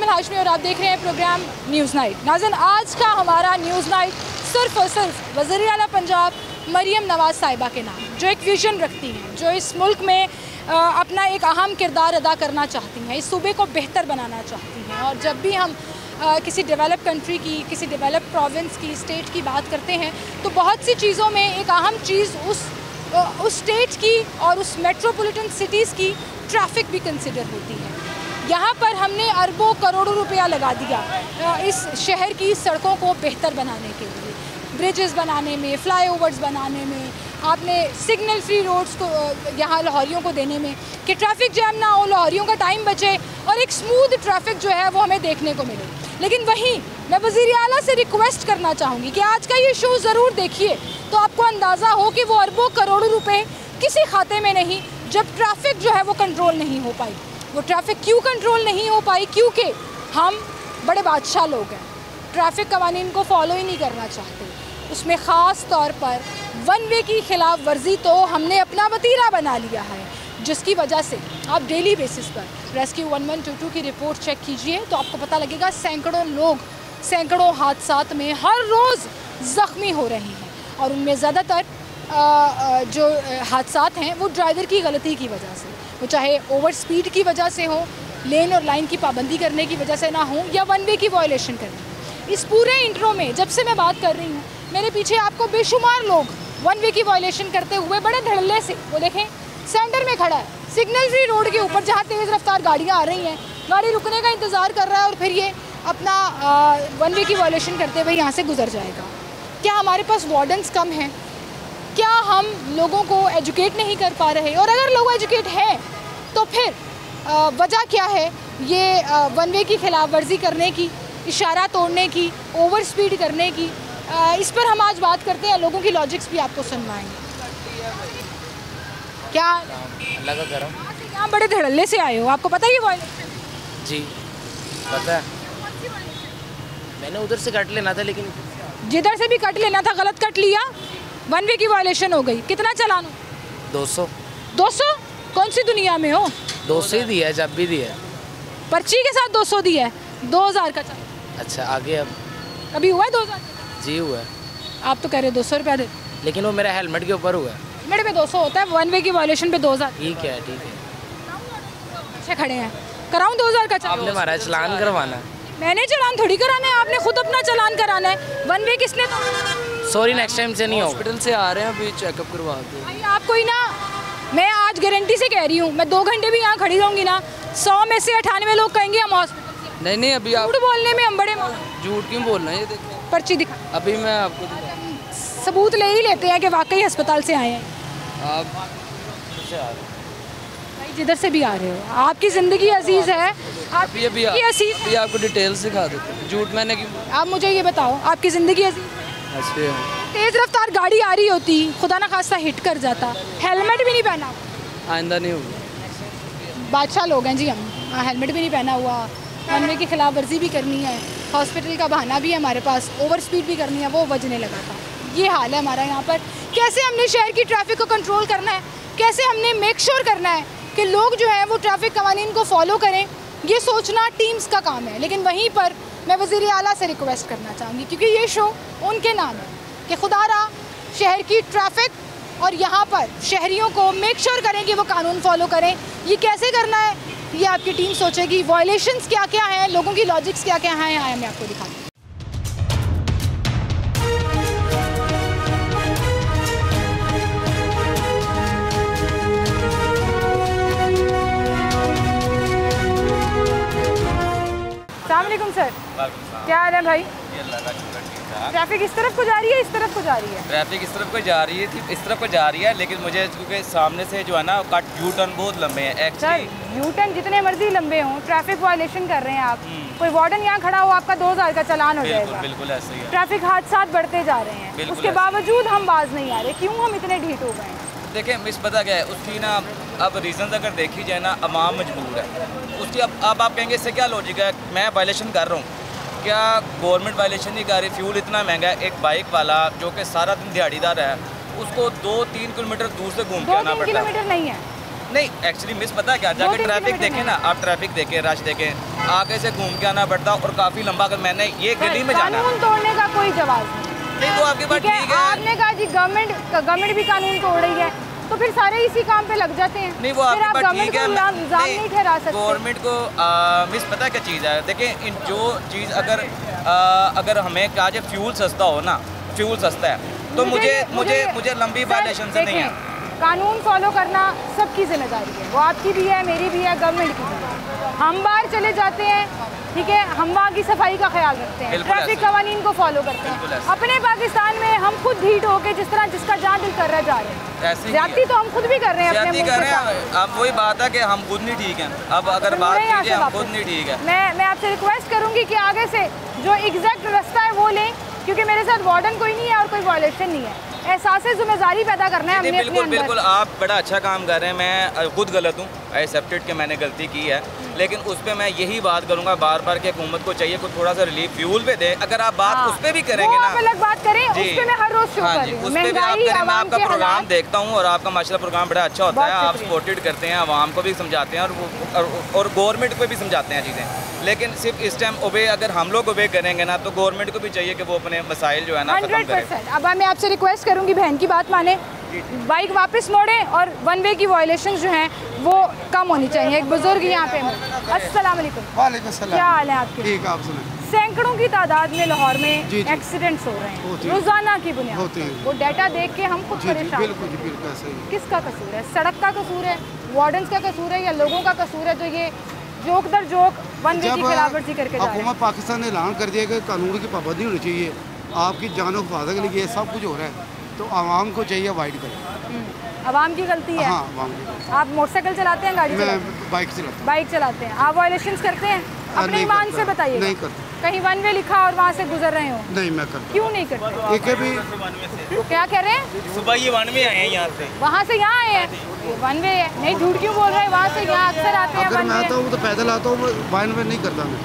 कामिल हाशमी और आप देख रहे हैं प्रोग्राम न्यूज़ नाइट। नाज़रीन, आज का हमारा न्यूज़ नाइट सिर्फ और सिर्फ वज़ीर आला पंजाब मरियम नवाज़ साहिबा के नाम, जो एक विज़न रखती हैं, जो इस मुल्क में अपना एक अहम किरदार अदा करना चाहती हैं, इस सूबे को बेहतर बनाना चाहती हैं। और जब भी हम किसी डेवलप कंट्री की, किसी डेवलप प्रोविंस की, स्टेट की बात करते हैं तो बहुत सी चीज़ों में एक अहम चीज़ उस स्टेट की और उस मेट्रोपॉलिटन सिटीज़ की ट्रैफिक भी कंसिडर होती है। यहाँ पर हमने अरबों करोड़ों रुपया लगा दिया इस शहर की सड़कों को बेहतर बनाने के लिए, ब्रिजेस बनाने में, फ्लाईओवर्स बनाने में, आपने सिग्नल फ्री रोड्स को यहाँ लाहौरियों को देने में कि ट्रैफिक जैम ना हो, लाहौरियों का टाइम बचे और एक स्मूथ ट्रैफिक जो है वो हमें देखने को मिले। लेकिन वहीं मैं वज़ीर आला से रिक्वेस्ट करना चाहूँगी कि आज का ये शो ज़रूर देखिए तो आपको अंदाज़ा हो कि वो अरबों करोड़ों रुपए किसी खाते में नहीं, जब ट्रैफिक जो है वो कंट्रोल नहीं हो पाई। वो ट्रैफिक क्यों कंट्रोल नहीं हो पाई? क्योंकि हम बड़े बादशाह लोग हैं, ट्रैफिक कवानीन को फॉलो ही नहीं करना चाहते। उसमें ख़ास तौर पर वन वे की खिलाफ वर्जी तो हमने अपना वतीरा बना लिया है, जिसकी वजह से आप डेली बेसिस पर रेस्क्यू 1122 की रिपोर्ट चेक कीजिए तो आपको पता लगेगा सैकड़ों लोग सैकड़ों हादसात में हर रोज़ ज़ख्मी हो रहे हैं। और उनमें ज़्यादातर जो हादसात हैं वो ड्राइवर की गलती की वजह से, वो चाहे ओवर स्पीड की वजह से हो, लेन और लाइन की पाबंदी करने की वजह से ना हो, या वन वे की वायलेशन करने। इस पूरे इंट्रो में जब से मैं बात कर रही हूँ, मेरे पीछे आपको बेशुमार लोग वन वे की वायलेशन करते हुए बड़े धड़ल्ले से, वो देखें सेंटर में खड़ा है, सिग्नल फ्री रोड के ऊपर जहाँ तेज़ रफ्तार गाड़ियाँ आ रही हैं, गाड़ी रुकने का इंतज़ार कर रहा है और फिर ये अपना वन वे की वायलेशन करते हुए यहाँ से गुजर जाएगा। क्या हमारे पास वार्डन्स कम हैं? क्या हम लोगों को एजुकेट नहीं कर पा रहे? और अगर लोग एजुकेट हैं तो फिर वजह क्या है ये वन वे की खिलाफ वर्जी करने की, इशारा तोड़ने की, ओवर स्पीड करने की? इस पर हम आज बात करते हैं, लोगों की लॉजिक्स भी आपको सुनवाएंगे। क्या लगा करम यहाँ बड़े धड़ल्ले से आए हो, आपको पता है ये वायलेशन? जी पता है, मैंने उधर से कट लेना था लेकिन जिधर से भी कट लेना था गलत कट लिया, वन वे की वायलेशन हो गई। कितना चलान हो? 200। 200? कौन सी दुनिया में हो? 200 ही दिया है, जब भी दिया है। पर्ची के साथ 200 दिया है, 2000 का चलान। अच्छा आगे अब कभी हुआ है 2000? जी हुआ है, आप तो कह रहे 200 रुपया दे, लेकिन वो मेरा हेलमेट के ऊपर हुआ है। मेरे पे 200 होता है, वन वे की वायलेशन पे 2000। ठीक है ठीक है, अच्छे खड़े हैं, कराऊं 2000 का चलान? आपने हमारा चलान करवाना है। मैंने चलान थोड़ी कराना है, आपने खुद अपना चलान कराना है। वन वे किसने तो? सॉरी नेक्स्ट टाइम से नहीं होगा। हॉस्पिटल से आ रहे हैं, अभी चेकअप करवा दो। भाई आपको ही ना, मैं आज गारंटी से कह रही हूँ, मैं 2 घंटे भी यहाँ खड़ी रहूँगी ना, 100 में से 98 लोग कहेंगे हम हॉस्पिटल से। नहीं अभी आप झूठ बोलने में हम बड़े झूठ क्यों बोल रहे हैं? ये देखिए पर्ची दिखा, अभी मैं आपको दिखा, सबूत ले ही लेते हैं कि वाकई अस्पताल से आए हैं। आप भाई जिधर से भी आ रहे हो, आपकी ज़िंदगी अजीज़ है, अभी अजीज़। आपको डिटेल्स दिखा देते हैं। झूठ मैंने क्यों? आप मुझे ये बताओ, आपकी ज़िंदगी अजीज़ है? अच्छा तेज़ रफ्तार गाड़ी आ रही होती, खुदा ना खास्ता हिट कर जाता, हेलमेट भी नहीं पहना, आइंदा नहीं होगा। बादशाह लोग हैं जी हम, हेलमेट भी नहीं पहना हुआ, वन वे की खिलाफ वर्जी भी करनी है, हॉस्पिटल का बहाना भी है हमारे पास, ओवर स्पीड भी करनी है, वो बजने लगा था। ये हाल है हमारा यहाँ पर। कैसे हमने शहर की ट्रैफिक को कंट्रोल करना है, कैसे हमने मेक श्योर करना है कि लोग जो है वो ट्रैफिक कवानीन को फॉलो करें, ये सोचना टीम्स का काम है। लेकिन वहीं पर मैं वज़ीर आला से रिक्वेस्ट करना चाहूँगी, क्योंकि ये शो उनके नाम है, कि खुदारा शहर की ट्रैफिक और यहाँ पर शहरियों को मेक श्योर करें कि वो कानून फॉलो करें। ये कैसे करना है ये आपकी टीम सोचेगी। वायलेशंस क्या क्या हैं, लोगों की लॉजिक्स क्या क्या हैं, आया मैं आपको दिखाऊँ। अस्सलामुअलैकुम सर, क्या हाल है भाई? ट्रैफिक इस तरफ को जा रही है, इस तरफ को जा रही है? ट्रैफिक इस तरफ को जा रही है, इस तरफ को जा रही है, लेकिन मुझे क्योंकि सामने से जो है ना कट यू टर्न बहुत लंबे हैं सर। यू टर्न जितने मर्जी लंबे हों, ट्रैफिक वायलेशन कर रहे हैं आप, कोई वार्डन यहाँ खड़ा हो, आपका 2000 का चालान हो जाएगा। बिल्कुल ऐसे ही है। ट्रैफिक हादसात बढ़ते जा रहे हैं, उसके बावजूद हम बाज नहीं आ रहे, क्यों हम इतने ढीठ हो गए हैं? देखिए मिस पता क्या है उसकी ना, अब रीज़न अगर देखी जाए ना, अवाम मजबूर है उसकी। अब आप कहेंगे इससे क्या लॉजिक है, मैं वायलेशन कर रहा हूँ, क्या गवर्नमेंट वायलेशन नहीं कर रही? फ्यूल इतना महंगा है, एक बाइक वाला जो कि सारा दिन दिहाड़ीदार है, उसको 2-3 किलोमीटर दूर से घूम के आना पड़ता है। 2-3 किलोमीटर नहीं है, नहीं एक्चुअली मिस पता क्या, जाके ट्रैफिक देखें ना आप, ट्रैफिक देखें, रश देखें, आगे से घूम के आना पड़ता और काफ़ी लंबा, अगर मैंने ये गली में जाना कानून तोड़ने का कोई जवाब नहीं, वो आपकी बात ठीक है। आपने कहा जी गवर्नमेंट भी कानून तोड़ रही है, तो फिर सारे इसी काम पे लग जाते हैं। नहीं, वो आपकी बात ठीक है। इल्जाम नहीं ठहरा सकते गवर्नमेंट को मिस पता क्या चीज़ है, देखिए जो चीज़ अगर हमें कहा जाए फ्यूल सस्ता हो ना, फ्यूल सस्ता है तो मुझे लंबी वायलेशन से नहीं है। कानून फॉलो करना सबकी जिम्मेदारी है, वो आपकी भी है, मेरी भी है, गवर्नमेंट की भी है। हम बाहर चले जाते हैं, ठीक है, हम वहाँ की सफाई का ख्याल रखते हैं, ट्रैफिक कवानीन को फॉलो करते हैं। अपने पाकिस्तान में हम खुद ढीठ होके जिस तरह जिसका जहाँ दिल कर रहा जा रहे हैं, ज्यादती तो हम खुद भी कर रहे हैं अपने मुल्क के साथ। अब वही बात है कि हम खुद नहीं ठीक हैं। अब अगर बात कीजिए हम खुद नहीं ठीक है। मैं आपसे रिक्वेस्ट करूँगी कि आगे से जो एग्जैक्ट रास्ता है वो लें, क्योंकि मेरे साथ वार्डन कोई नहीं है और कोई वायलेशन नहीं है। एहसास जिम्मेदारी पैदा करना है हमने अपने अंदर। बिल्कुल आप बड़ा अच्छा काम कर रहे हैं। मैं खुद गलत हूँ, आई एक्सेप्टेड कि मैंने गलती की है, लेकिन उस पर मैं यही बात करूँगा बार बार कि हुकूमत को चाहिए कुछ थोड़ा सा रिलीफ फ्यूल पे दे। अगर आप बात उस पर भी करेंगे ना, अलग बात करें, उस पे मैं हर रोज शो कर रही हूं। उस पर भी आप करें। मैं आपका प्रोग्राम देखता हूँ और आपका माशाल्लाह प्रोग्राम बड़ा अच्छा होता है। आप सपोर्टेड करते हैं, आवाम को भी समझाते हैं और गवर्नमेंट को भी समझाते हैं चीज़ें। लेकिन सिर्फ इस टाइम ओबे अगर हम लोग ओबे करेंगे ना, तो गवर्नमेंट को भी चाहिए कि वो अपने मसाइल जो है ना खत्म करे। अब मैं आपसे रिक्वेस्ट करूँगी बहन की बात माने, बाइक वापस मोड़ें और वन वे की वायलेशन जो हैं वो कम होनी चाहिए। एक बुजुर्ग यहाँ पे हैं। अस्सलाम वालेकुम। वालेकुम सलाम। क्या हाल है आपके? ठीक, आप सुनाएं। सैकड़ों की तादाद में लाहौर में एक्सीडेंट्स हो रहे हैं रोजाना की बुनियाद, वो डाटा देख के हम खुद परेशान। बिल्कुल सही। किसका कसूर है? सड़क का कसूर है, वार्डन्स का कसूर है, या लोगों का कसूर है जो ये जोक दर जोक वन वे की खिलाफवर्जी करके जा रहे हैं? हुकूमत पाकिस्तान ने ऐलान कर दिया कि कानून की पाबंदी होनी चाहिए, आपकी जान हिफाजत के लिए सब कुछ हो रहा है, तो आवाम को चाहिए अवॉइड करें। आवाम की गलती है। हाँ, आवाम की। आप मोटरसाइकिल चलाते हैं, गाड़ी चलाते हैं? बाइक चलाते हैं। आप वायलेशंस करते हैं? अपने ईमान से बताइए। नहीं करते। कहीं वन वे लिखा और वहाँ से गुजर रहे हो? नहीं, मैं करता। क्यों नहीं करते? भी क्या कह रहे हैं? सुबह ये वन में आए हैं, यहाँ से वहाँ से यहाँ आए हैं, वन वे है। नहीं, झूठ क्यों बोल रहे हैं? वहाँ से यहाँ अक्सर आते हैं। अगर मैं आता हूँ तो पैदल आता हूँ, वन वे नहीं करता मैं।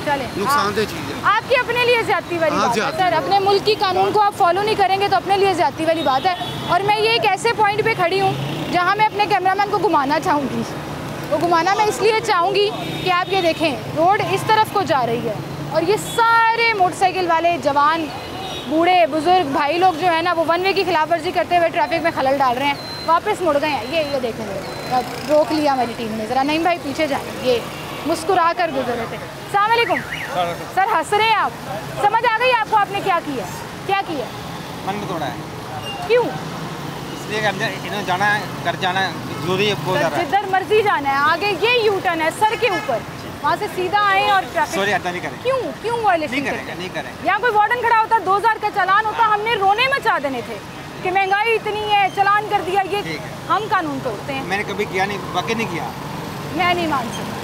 चले, नुकसानदेह चीज़ है। आपकी अपने लिए ज्यादती वाली बात है सर। अपने मुल्क की कानून को आप फॉलो नहीं करेंगे तो अपने लिए ज्यादती वाली बात है। और मैं ये एक ऐसे पॉइंट पे खड़ी हूँ जहाँ मैं अपने कैमरामैन को घुमाना चाहूँगी। वो घुमाना मैं इसलिए चाहूँगी कि आप ये देखें, रोड इस तरफ को जा रही है और ये सारे मोटरसाइकिल वाले जवान, बूढ़े बुजुर्ग भाई लोग जो है ना, वो वन वे की खिलाफवर्जी करते हुए ट्रैफिक में खलल डाल रहे हैं, वापस मुड़ गए हैं। ये देखें, रोक लिया हमारी टीम ने। ज़रा नहीं भाई पीछे जाए, ये मुस्कुरा कर गुजर रहे थे। अस्सलाम वालेकुम सर, हंस रहे हैं आप? समझ आ गई आपको आपने क्या किया? क्या किया? मन में तोड़ा है। क्यों? इसलिए इन्हें जाना है, घर जाना जरूरी है, बहुत ज़्यादा। जिधर मर्जी जाना है, आगे ये यू टर्न है सर के ऊपर, वहाँ से सीधा आए और ट्रैफिक। सॉरी, ऐसा नहीं करें। क्यों वायलेशन नहीं करेंगे, नहीं करेंगे। यहाँ कोई वार्डन खड़ा होता, 2000 का चालान होता, हमने रोने मचा देने थे कि महंगाई इतनी है, चालान कर दिया। ये हम कानून तोड़ते हैं। मैंने कभी किया नहीं, वाकई नहीं किया। मैं नहीं मान सकती।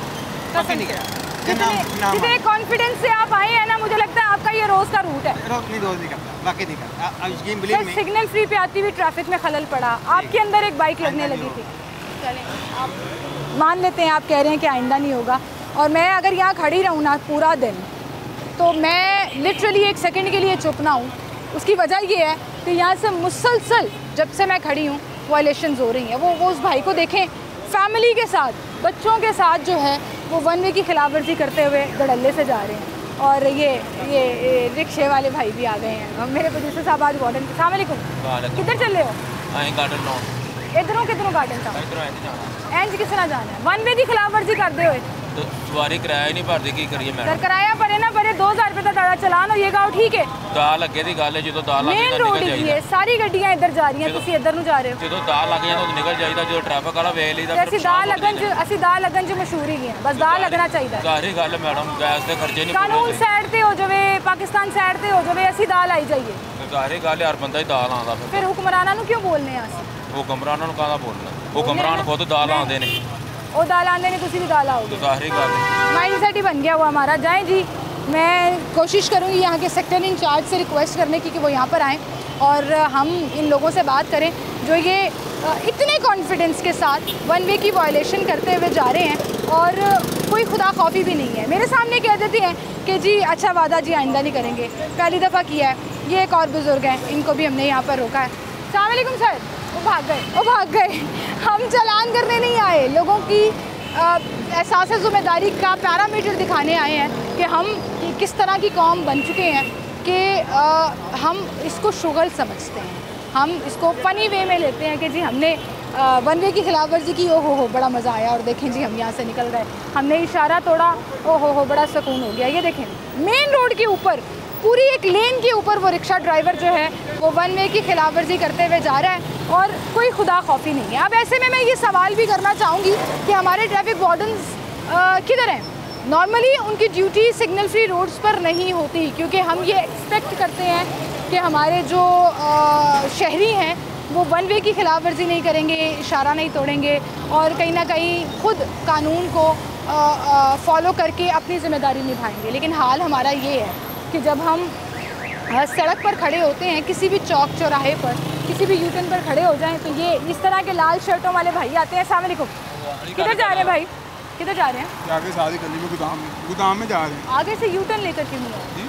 जितने कॉन्फिडेंस से आप आए हैं ना, मुझे लगता है आपका ये रोज का रूट है। रोज नहीं करता, वाकई नहीं करता। सिग्नल फ्री पे आती हुई ट्रैफिक में खलल पड़ा, आपके अंदर एक बाइक लगने लगी थी। चलें, आप मान लेते हैं, आप कह रहे हैं कि आइंदा नहीं होगा। और मैं अगर यहाँ खड़ी रहूँ ना पूरा दिन, तो मैं लिटरली एक सेकंड के लिए चुप ना हूँ। उसकी वजह ये है कि यहाँ से मुसलसल जब से मैं खड़ी हूँ वायलेशंस हो रही हैं। वो उस भाई को देखें, फैमिली के साथ, बच्चों के साथ जो है वो वन वे की खिलाफवर्जी करते हुए गड़ल्ले से जा रहे हैं। और ये रिक्शे वाले भाई भी आ गए हैं। मेरे प्रोड्यूसर साहब आज वार्डन। अस्सलाम वालेकुम। किधर चल रहे हो? किधरों गार्डन था एंज किस तरह जाना है? वन वे की खिलाफवर्जी करते हुए तो सवारी किराया नहीं भरती, की करिए मैडम? सर किराया भरे ना भरे, 2000 रुपये का दादा चलान हो, ये गाँव ठीक है? दाल अगे की गल है, जो दाल मेन रोड ही है, सारी गड्डियां इधर जा रही हैं, तुम इधर नूं जा रहे हो। जो दाल लग जाए तो निकल जाइए, जो ट्रैफिक वाला वेख लीदा। ਅਸੀਂ दाल लगन च मशहूर ही है, बस दाल लगना चाहिए। सारी गल मैडम, गैस के खर्चे नहीं। कानून साइड ते हो जावे, पाकिस्तान साइड ते हो जावे, ਅਸੀਂ दाल आई जाइए। सारी गल हर बंदा ही दाल आंदा। फिर हुक्मरानां नूं क्यों बोलने आ? हुक्मरानां नूं काहदा बोलना? हुक्मरान खुद दाल आंदे ने। वो दाल आंदे ने, तुसी भी दाल आओगे। सारी गल माइंड सेट ही बन गया हुआ हमारा। जाएं जी, मैं कोशिश करूँगी यहाँ के सेक्टर इंचार्ज से रिक्वेस्ट करने की कि वो यहाँ पर आएँ और हम इन लोगों से बात करें जो ये इतने कॉन्फिडेंस के साथ वन वे की वायलेशन करते हुए जा रहे हैं और कोई खुदा खौफी भी नहीं है। मेरे सामने कह देती हैं कि जी अच्छा वादा जी आइंदा नहीं करेंगे, पहली दफ़ा किया है। ये एक और बुज़ुर्ग हैं, इनको भी हमने यहाँ पर रोका है। अस्सलाम वालेकुम सर। वो भाग गए। हम चालान करने नहीं आए, लोगों की एहसास ज़िम्मेदारी का पैरामीटर दिखाने आए हैं कि हम किस तरह की कौम बन चुके हैं कि हम इसको शुगल समझते हैं, हम इसको फ़नी वे में लेते हैं कि जी हमने वन वे की खिलाफ वर्जी की, ओ हो बड़ा मज़ा आया, और देखें जी हम यहाँ से निकल रहे, हमने इशारा तोड़ा, ओ हो बड़ा सुकून हो गया। ये देखें मेन रोड के ऊपर पूरी एक लेन के ऊपर वो रिक्शा ड्राइवर जो है वो वन वे की खिलाफ वर्जी करते हुए जा रहा है और कोई खुदा खौफी नहीं है। अब ऐसे में मैं ये सवाल भी करना चाहूँगी कि हमारे ट्रैफिक वार्डन्स किधर हैं? नॉर्मली उनकी ड्यूटी सिग्नल फ्री रोड्स पर नहीं होती, क्योंकि हम ये एक्सपेक्ट करते हैं कि हमारे जो शहरी हैं वो वन वे की खिलाफ वर्जी नहीं करेंगे, इशारा नहीं तोड़ेंगे और कहीं ना कहीं खुद कानून को फॉलो करके अपनी ज़िम्मेदारी निभाएंगे। लेकिन हाल हमारा ये है कि जब हम सड़क पर खड़े होते हैं, किसी भी चौक चौराहे पर, किसी भी यूटर्न पर खड़े हो जाएं, तो ये इस तरह के लाल शर्टों वाले भाई आते हैं। अस्सलाम वालेकुम, किधर जा रहे हैं भाई, किधर जा रहे हैं? आगे शादी गली में गोदाम में जा रहे हैं। आगे से यूटर्न लेकर क्यों नहीं आए?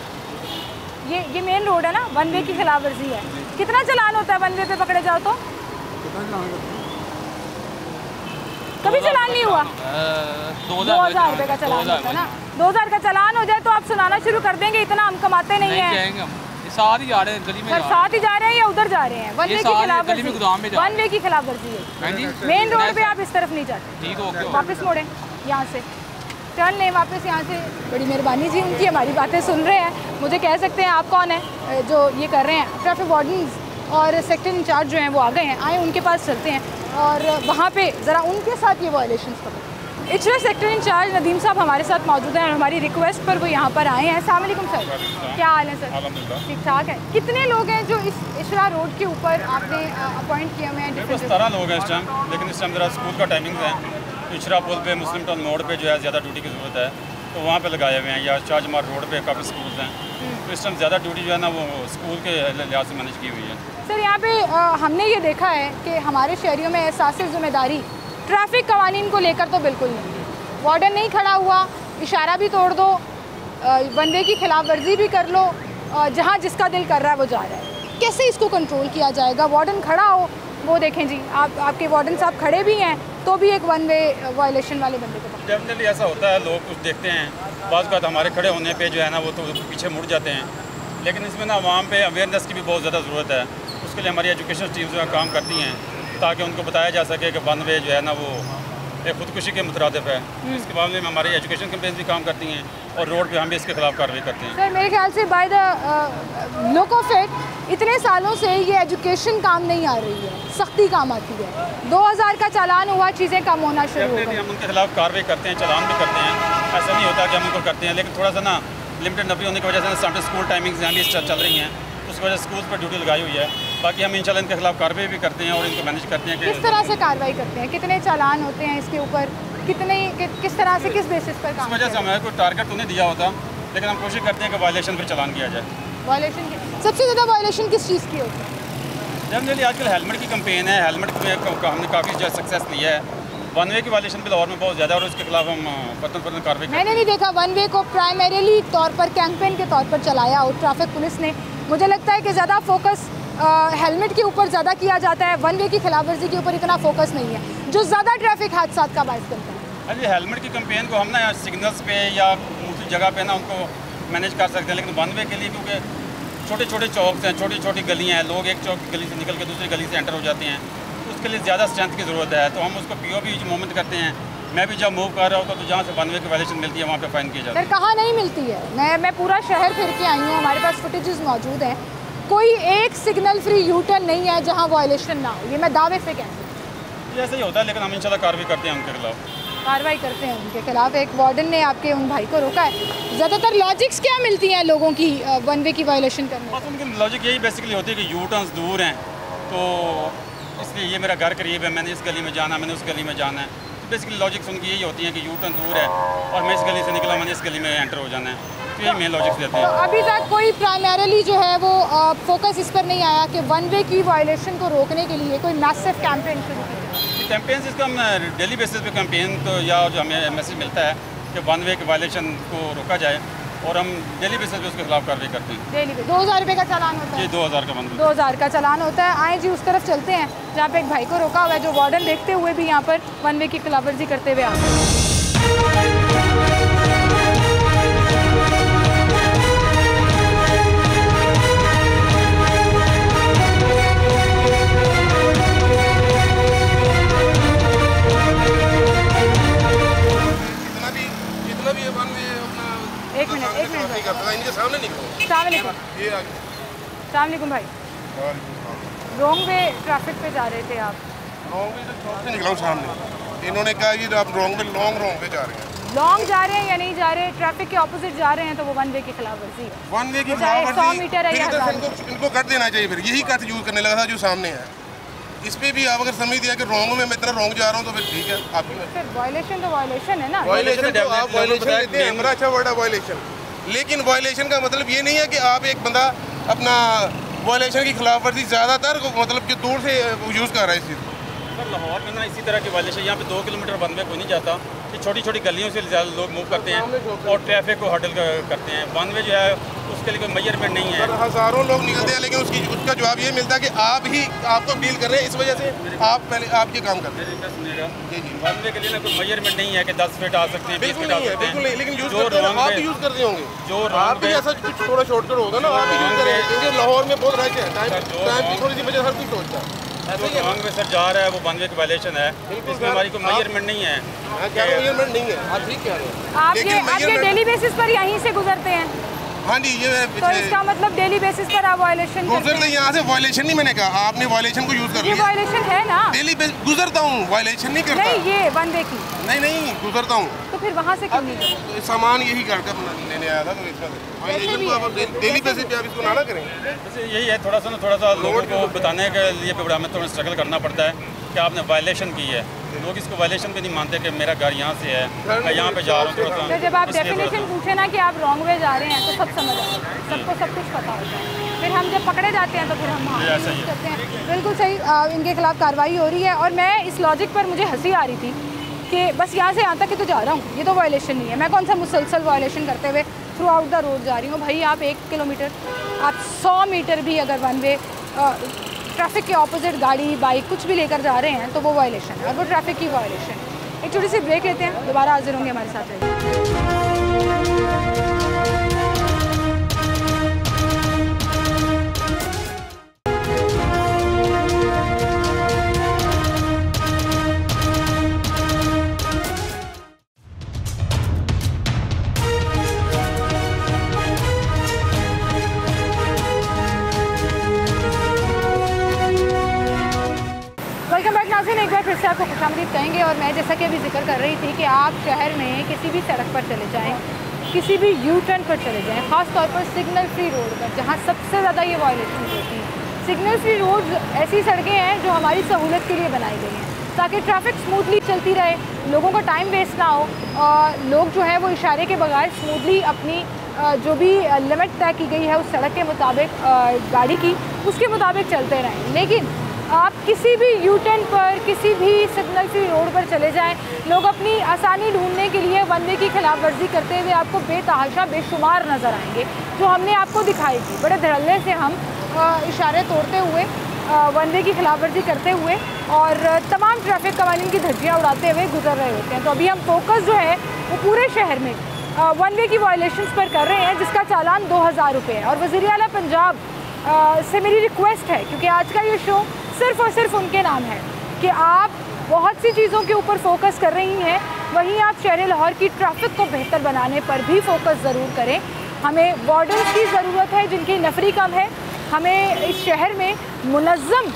ये मेन रोड है ना, वन वे की खिलाफ वर्जी है। कितना चालान होता है वन वे पे पकड़े जाओ तो? कभी चालान नहीं हुआ? 2000 रुपये का चालान होता है ना। 2000 का चालान हो जाए तो आप सुनाना शुरू कर देंगे, इतना हम कमाते नहीं हैं। साथ ही जा रहे हैं गली में, साथ ही जा रहे हैं या उधर जा रहे हैं? वन वे की खिलाफ वर्जी, वन वे की खिलाफ वर्जी है। मेन रोड पे आप इस तरफ नहीं जाते, ठीक हो, वापस मोड़ें यहाँ से, टर्न लें वापस यहाँ से। बड़ी मेहरबानी जी, उनकी हमारी बातें सुन रहे हैं। मुझे कह सकते हैं आप कौन है जो ये कर रहे हैं? ट्रैफिक वार्डन्स और सेक्टर इंचार्ज जो हैं वो आ गए हैं, आए उनके पास चलते हैं और वहाँ पे ज़रा उनके साथ ये वायलेशंस पकड़ें। इचरा सेक्टर इंचार्ज नदीम साहब हमारे साथ मौजूद हैं और हमारी रिक्वेस्ट पर वो यहाँ पर आए हैं। अस्सलाम वालेकुम सर, क्या हाल है सर? ठीक ठाक है। कितने लोग हैं जो इस इचरा रोड के ऊपर आपने अपॉइंट किए हुए हैं? 17 लोग हैं इस टाइम, लेकिन इस टाइम ज़रा स्कूल का टाइमिंग है। इचरा पुल पे मुस्लिम टाउन मोड़ पे जो है ज़्यादा ड्यूटी की ज़रूरत है, तो वहाँ पे लगाए हुए हैं, या शाहजमार रोड पे काफ़ी स्कूल हैं, तो इस टाइम ज़्यादा ड्यूटी जो है ना वो स्कूल के लिहाज से मैनेज की हुई है। सर यहाँ पे हमने ये देखा है कि हमारे शहरियों में एहसास ज़िम्मेदारी ट्रैफिक कवानीन को लेकर तो बिल्कुल नहीं है। वार्डन नहीं खड़ा हुआ, इशारा भी तोड़ दो, वन वे की खिलाफ वर्जी भी कर लो, जहाँ जिसका दिल कर रहा है वो जा रहा है। कैसे इसको कंट्रोल किया जाएगा? वार्डन खड़ा हो, वो देखें जी आपके वार्डन साहब खड़े भी हैं तो भी एक वन वे वायलेशन वाले बंदे को पकड़ते हैं। डेफिनेटली ऐसा होता है, लोग कुछ देखते हैं, बाज़ बात हमारे खड़े होने पे जो है ना वो तो पीछे मुड़ जाते हैं, लेकिन इसमें ना आवाम पे अवेयरनेस की भी बहुत ज़्यादा ज़रूरत है। उसके लिए हमारी एजुकेशन टीम्स जो है काम करती हैं ताकि उनको बताया जा सके कि वन वे जो है ना वो खुदकुशी के मुतरादिफ है। इसके मामले में हमारी एजुकेशन कैंपेन भी काम करती हैं और रोड पे हम भी इसके खिलाफ कार्रवाई करते हैं। सर मेरे ख्याल से by the look of it इतने सालों से ये एजुकेशन काम नहीं आ रही है, सख्ती काम आती है। 2000 का चालान हुआ, चीज़ें कम होना शुरू हो गई। हम उनके खिलाफ कार्रवाई करते हैं, चालान भी करते हैं, ऐसा नहीं होता कि हम उनको करते हैं, लेकिन थोड़ा सा ना लिमिटेड नफी होने की वजह से सेंट्रल स्कूल टाइमिंग्स यहाँ भी चल रही हैं, उसकी वजह से स्कूल पर ड्यूटी लगाई हुई है। बाकी हम इंशाल्लाह इनके खिलाफ कार्रवाई भी करते हैं और इनको मैनेज करते हैं। किस तरह से कार्रवाई करते हैं? कितने चालान होते हैं इसके ऊपर? किस तरह से, किस बेसिस पर काम? इस वजह से हमें कोई टारगेट तो नहीं दिया होता, लेकिन हम कोशिश करते हैं कि वायलेशन पर चालान किया जाए। वायलेशन की सबसे ज़्यादा वायलेशन किस चीज़ की होती है? जनरली आजकल हेलमेट की कैंपेन है, हेलमेट में हमने काफ़ी सक्सेस लिया है। वन वे की वायलेशन भी लाहौर में बहुत ज़्यादा है और उसके खिलाफ हम फतन कार्रवाई। मैंने नहीं देखा वन वे को प्राइमरीली तौर पर कैंपेन के तौर पर चलाया और ट्रैफिक पुलिस ने। मुझे लगता है कि ज़्यादा फोकस हेलमेट के ऊपर ज़्यादा किया जाता है, वन वे की खिलाफ वर्जी के ऊपर इतना फोकस नहीं है, जो ज़्यादा ट्रैफिक हादसा का बायस बनता है। अरे हेलमेट की कैंपेन को हम ना सिग्नल्स पे या दूसरी जगह पे ना उनको मैनेज कर सकते हैं, लेकिन वन वे के लिए क्योंकि छोटे छोटे चौक हैं, छोटी छोटी गलियाँ हैं, लोग एक चौक की गली से निकल के दूसरी गली से एंटर हो जाते हैं, उसके लिए ज़्यादा स्ट्रेंथ की ज़रूरत है। तो हम उसको POV मूवमेंट करते हैं। मैं भी जब मूव कर रहा होता तो जहाँ से वन वे की वायलेशन मिलती है वहाँ पे फाइन किया जाता है। सर कहाँ नहीं मिलती है? मैं पूरा शहर फिर के आई हूँ, हमारे पास फुटेजेस मौजूद हैं, कोई एक सिग्नल फ्री यूटर्न नहीं है जहाँ वायलेशन ना हो, ये मैं दावे से कह सकती हूँ। ऐसा ही होता है, लेकिन हम इंशाल्लाह कार्रवाई करते हैं उनके खिलाफ। कार्रवाई करते हैं उनके खिलाफ। एक वार्डन ने आपके उन भाई को रोका है। ज़्यादातर लॉजिक्स क्या मिलती हैं लोगों की वन वे की वायलेशन करने? बस उनकी लॉजिक यही बेसिकली होती है कि यू टर्न्स दूर हैं, तो इसलिए ये मेरा घर करीब है, मैंने इस गली में जाना है, मैंने उस गली में जाना है। तो बेसिकली लॉजिक्स उनकी यही होती हैं कि यू टर्न दूर है और मैं इस गली से निकला, मैंने इस गली में एंटर हो जाना है। तो यही मेन लॉजिक्स देते हैं। तो अभी तक कोई प्राइमरीली जो है वो फोकस इस पर नहीं आया कि वन वे की वायलेशन को रोकने के लिए कोई मैसिव कैंपेन शुरू किया? कैंपेन इसका हम डेली बेसिस पे कैंपेन तो या जो हमें मैसेज मिलता है कि वन वे के वायलेशन को रोका जाए, और हम डेली बेसिस पे उसके खिलाफ कार्रवाई करते हैं। डेली पे 2000 रुपये का चालान होता है? जी 2000 का बंद। 2000 का चालान होता है। आए जी उस तरफ चलते हैं जहाँ पे एक भाई को रोका हुआ है जो वार्डन देखते हुए भी यहाँ पर वन वे की खिलाफवर्जी करते हुए आ रहे हैं। एक मिनट इनके सामने निकलो। सलामकुम भाई, रॉन्ग वे ट्रैफिक पे जा रहे थे आप? रॉन्ग वे से निकला हूँ सामने। इन्होंने कहा कि आप रॉन्ग वे लॉन्ग पे जा रहे हैं। लॉन्ग जा रहे हैं या नहीं जा रहे, ट्रैफिक के ऑपोजिट जा रहे हैं तो वो वन वे की खिलाफवर्जी है। वन वे की खिलाफवर्जी 100 मीटर है या 1000 मीटर। इनको कट देना चाहिए। फिर यही कट यूज करने लगा था जो सामने है। इस पे भी आप अगर समझ दिया कि रॉन्ग में मैं इतना रॉन्ग जा रहा हूँ तो फिर ठीक है आपकी। फिर वायलेशन तो वायलेशन है ना। वायलेशन तो आप वायलेशन लेते हैं, हमारा अच्छा वर्ड है वायलेशन। लेकिन वायलेशन का मतलब ये नहीं है कि आप एक बंदा अपना वायलेशन की खिलाफवर्जी ज़्यादातर मतलब कि दूर से यूज़ कर रहा है इस चीज़ को। सर लाहौर में ना इसी तरह की वायलेशन, यहाँ पे 2 किलोमीटर वन वे कोई नहीं जाता। ये छोटी छोटी गलियों से ज़्यादा लोग मूव करते हैं और ट्रैफिक को हैंडल करते हैं। वन वे जो है उसके लिए कोई मेजरमेंट नहीं है। हज़ारों लोग निकलते हैं लेकिन उसका जवाब ये मिलता है कि आपको डील कर रहे हैं, इस वजह से आप पहले आप ये काम करते हैं। सुनिएगा जी जी, वन वे के लिए ना कोई मेजरमेंट नहीं है कि 10 फीट आ सकते हैं, 20 फीट आ सकते हैं। लेकिन यूज़ करते हैं, आप यूज़ करते होंगे। जो आप भी ऐसा कुछ थोड़ा शॉर्टकट होगा ना, आप यूज़ करें क्योंकि लाहौर में बहुत रश है। टाइम की थोड़ी सी वजह हर कोई सोचता है। जो रॉन्ग वे सर जा रहा है वो वन वे की वायलेशन है। इसमें हमारी कोई मेजरमेंट नहीं है। मेजरमेंट नहीं है, आप ठीक कह रहे हैं। आप ये डेली बेसिस पर यहीं से गुजरते हैं? हाँ जी, ये तो इसका मतलब डेली बेसिस पर आप वायलेशन करते हैं? यहाँ से वायलेशन नहीं, मैंने कहा आपने वायलेशन को यूज कर लिया। ये वायलेशन है ना? डेली गुजरता हूँ, वायलेशन नहीं करता। नहीं, ये वन वे की नहीं गुजरता हूँ। तो फिर वहाँ से क्यों नहीं? सामान यही करके लेने आया था तो इसका वायलेशन को आप डेली बेसिस पे आप इसको ना करें। यही है, थोड़ा सा लोगों को बताने के लिए हमें थोड़ा स्ट्रगल करना पड़ता है कि आपने वायलेशन की है। लोग इसको वायलेशन पे नहीं मानते कि मेरा घर यहाँ से है, मैं यहाँ पे जा रहा हूँ। थोड़ा सा जब आप डेफिनेशन पूछे ना कि आप रॉन्ग वे जा रहे हैं तो सब समझ आए, सबको सब कुछ पता होता है। फिर हम जब पकड़े जाते हैं तो फिर हम यूज़ करते हैं। बिल्कुल सही, इनके खिलाफ कार्रवाई हो रही है। और मैं इस लॉजिक पर मुझे हंसी आ रही थी कि बस यहाँ से यहाँ तक ही तो जा रहा हूँ, ये तो वायलेशन नहीं है। मैं कौन सा मुसलसल वायलेशन करते हुए थ्रू आउट द रोड जा रही हूँ? भाई आप 1 किलोमीटर, आप 100 मीटर भी अगर वन वे ट्रैफिक के ऑपोजिट गाड़ी बाइक कुछ भी लेकर जा रहे हैं तो वो वायलेशन है और वो ट्रैफिक की वायलेशन है। एक छोटी सी ब्रेक लेते हैं, दोबारा हाजिर होंगे हमारे साथ रहिए। एक बार फिर से आपको खुशामदीद कहेंगे। और मैं जैसा कि अभी जिक्र कर रही थी कि आप शहर में किसी भी सड़क पर चले जाएं, किसी भी यू टर्न पर चले जाएं, ख़ास तौर पर सिग्नल फ्री रोड पर जहां सबसे ज़्यादा ये वायलेशन होती है। सिग्नल फ्री रोड ऐसी सड़कें हैं जो हमारी सहूलत के लिए बनाई गई हैं ताकि ट्रैफिक स्मूथली चलती रहे, लोगों का टाइम वेस्ट ना हो, और लोग जो है वो इशारे के बगैर स्मूथली अपनी जो भी लिमिट तय की गई है उस सड़क के मुताबिक गाड़ी की उसके मुताबिक चलते रहें। लेकिन आप किसी भी यू टर्न पर, किसी भी सिग्नल फ्री रोड पर चले जाएं, लोग अपनी आसानी ढूंढने के लिए वन वे की खिलाफ वर्जी करते हुए आपको बेतहाशा बेशुमार नज़र आएंगे, जो हमने आपको दिखाई थी। बड़े धड़ल्ले से हम इशारे तोड़ते हुए वन वे की खिलाफ वर्जी करते हुए और तमाम ट्रैफिक कवानीन की धज्जियाँ उड़ाते हुए गुजर रहे होते हैं। तो अभी हम फोकस जो है वो पूरे शहर में वन वे की वायलेशंस पर कर रहे हैं, जिसका चालान 2000 रुपये है। और वज़ीर आला पंजाब से मेरी रिक्वेस्ट है, क्योंकि आज का ये शो सिर्फ़ और सिर्फ उनके नाम है कि आप बहुत सी चीज़ों के ऊपर फोकस कर रही हैं, वहीं आप शहर लाहौर की ट्रैफिक को बेहतर बनाने पर भी फोकस ज़रूर करें। हमें वार्डन्स की ज़रूरत है जिनकी नफरी कम है, हमें इस शहर में मुनज़्ज़म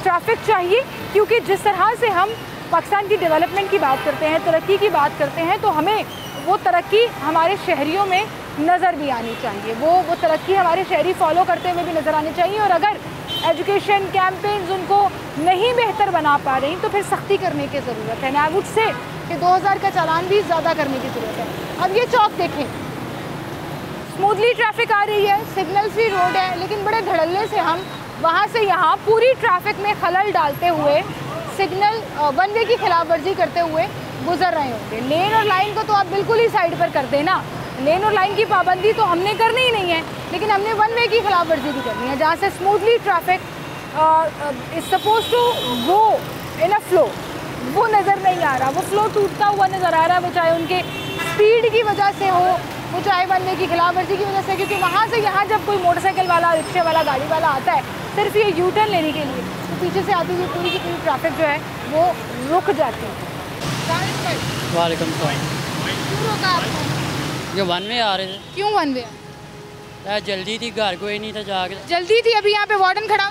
ट्रैफिक चाहिए, क्योंकि जिस तरह से हम पाकिस्तान की डेवलपमेंट की बात करते हैं, तरक्की की बात करते हैं, तो हमें वो तरक्की हमारे शहरियों में नज़र भी आनी चाहिए, वो तरक्की हमारे शहरी फॉलो करते हुए भी नज़र आनी चाहिए। और अगर एजुकेशन कैंपेन्स उनको नहीं बेहतर बना पा रही तो फिर सख्ती करने की ज़रूरत है। मैं मुझसे कि 2000 का चालान भी ज़्यादा करने की ज़रूरत है। अब ये चौक देखें, स्मूथली ट्रैफिक आ रही है, सिग्नल फ्री रोड है, लेकिन बड़े धड़ल्ले से हम वहाँ से यहाँ पूरी ट्रैफिक में खलल डालते हुए सिग्नल वन वे की खिलाफ वर्जी करते हुए गुजर रहे होंगे। लेन और लाइन को तो आप बिल्कुल ही साइड पर कर देना, लेन और लाइन की पाबंदी तो हमने करनी ही नहीं है, लेकिन हमने वन वे की खिलाफ वर्जी भी करनी है, जहाँ से smoothly traffic is suppose to go in a flow, वो नज़र नहीं आ रहा, वो फ्लो टूटता हुआ नज़र आ रहा है, वो चाहे उनके स्पीड की वजह से हो, वो चाहे वन वे की खिलाफ वर्जी की वजह से, क्योंकि वहाँ से यहाँ जब कोई मोटरसाइकिल वाला, रिक्शे वाला, गाड़ी वाला आता है सिर्फ ये यू टर्न लेने के लिए, तो पीछे से आती हुई पूरी की पूरी ट्रैफिक जो है वो रुक जाती है। वालेकुम सलाम। क्यों रोका आपको? ये वन वे आ रहे थे, क्यों वन वे? यार जल्दी थी, घर कोई नहीं था, जाके जल्दी थी, अभी यहाँ पे वार्डन खड़ा,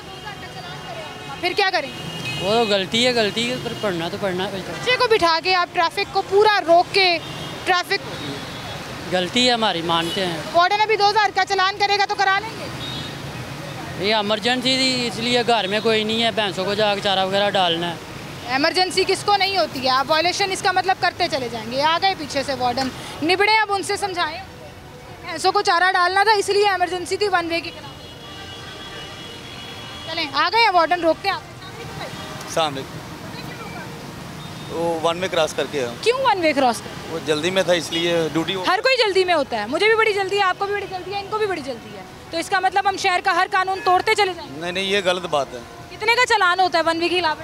फिर क्या करें? वो तो गलती है, पर पढ़ना तो पढ़ना है। बच्चे को बिठा के आप ट्रैफिक को पूरा रोक के, ट्रैफिक गलती है हमारी, मानते हैं। वार्डन अभी 2000 का चालान करेगा तो करा लेंगे। ये इमरजेंसी थी, इसलिए घर में कोई नहीं है, भैंसों को जाकर चारा वगैरह डालना है। इमरजेंसी किसको नहीं होती है? आप वायलेशन इसका मतलब करते चले जाएंगे। आ गए पीछे से वार्डन, निबड़े, अब उनसे समझाएं। भैंसों को चारा डालना था, इसलिए इमरजेंसी थी, वन वे की खिलाफ। चलें, आ गए वार्डन, रोकते हैं आप। सामने वो वन वे क्रॉस करके है। क्यों वन वे क्रॉस कर? वो जल्दी में था, इसलिए ड्यूटी। हर कोई जल्दी में होता है, मुझे भी बड़ी जल्दी है, आपको भी बड़ी जल्दी है, इनको भी बड़ी जल्दी है, तो इसका मतलब हम शहर का हर कानून तोड़ते चले जाएंगे? नहीं नहीं, ये गलत बात है। कितने का चालान होता है वन वे की खिलाफ?